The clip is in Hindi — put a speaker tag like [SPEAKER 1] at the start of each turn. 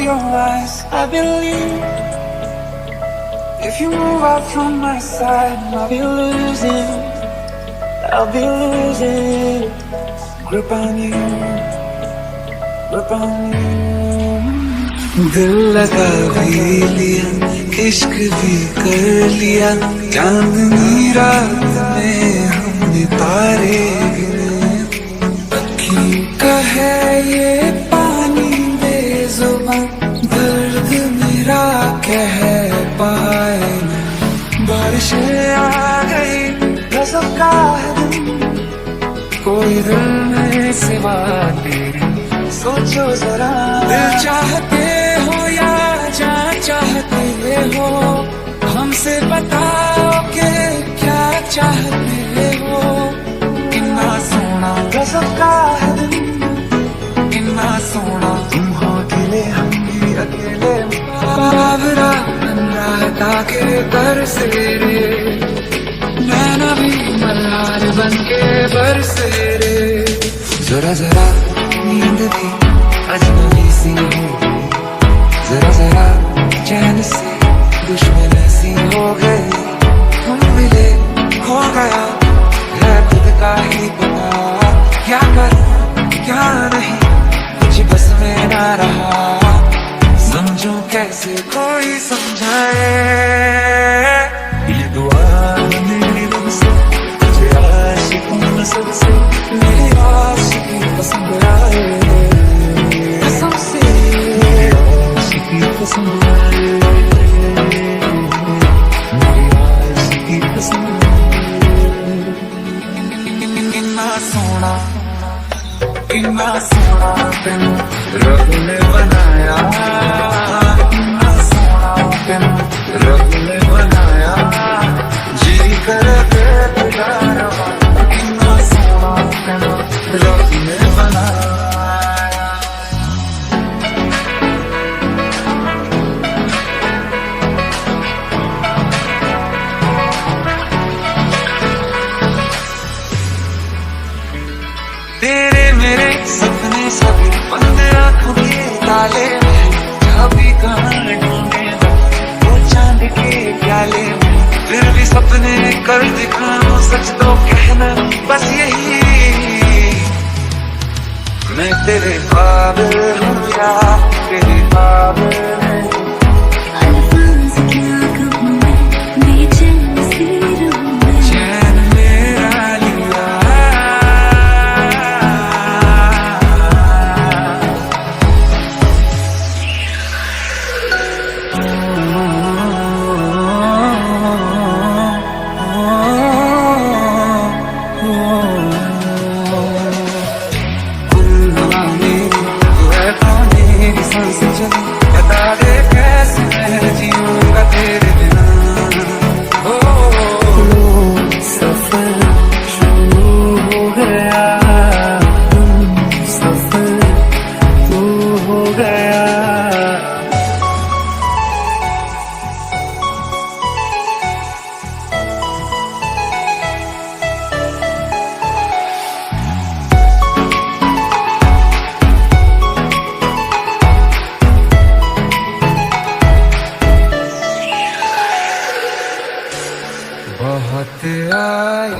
[SPEAKER 1] your eyes, I believe. If you move out from my side, I'll be losing grip on you, grip on you. दिल लगा भी लिया, इश्क भी कर लिया, चांदनी रात में हमने तारे गिने। अखी का है ये पानी बेजुबान, दर्द मेरा कह पाए ना। बारिशें आ गई, गज़ब का है दिन, कोई दिल में सिवा तेरे, सोचो जरा। दिल चाहते हो या जान चाहते हो, हमसे बताओ कि क्या चाहते हो। कितना सोना गज़ब का है दिन, कितना सोना तुम हो अकेले, हम भी अकेले। बाबरा बन रहा के बरसे रे, नैना भी मल्हार बन के बरसे रे। जरा जरा नींद भी अजनबी सी हो गई, जरा जरा चैन से दुश्मन सी हो गई। हम मिले हो गया है खुद का ही पता, क्या करूं क्या नहीं कुछ बस में ना रहा। समझूं कैसे कोई समझाए, ये दुआ मेरी दिल से तुझे आशिकों नस्ल से, मेरी आशिकी पसंद आए, कसम से मेरी आशिकी पसंद आए, मेरी आशिकी पसंद आए। कितना सोना तेनू रब ने बनाया, कितना सोना तेनू रब ने बनाया, जी करे तेरा रवा। कितना सोना तेनू रब ने बनाया। तेरे मेरे सपने सभी बंद आँखों के ताले में, कभी कहाँ ढूंढे वो चांद के प्याले में। फिर भी सपने कर दिखाऊं, सच तो कहना बस यही, मैं तेरे काबिल हूँ या तेरे काबिल नहीं। बहुत आई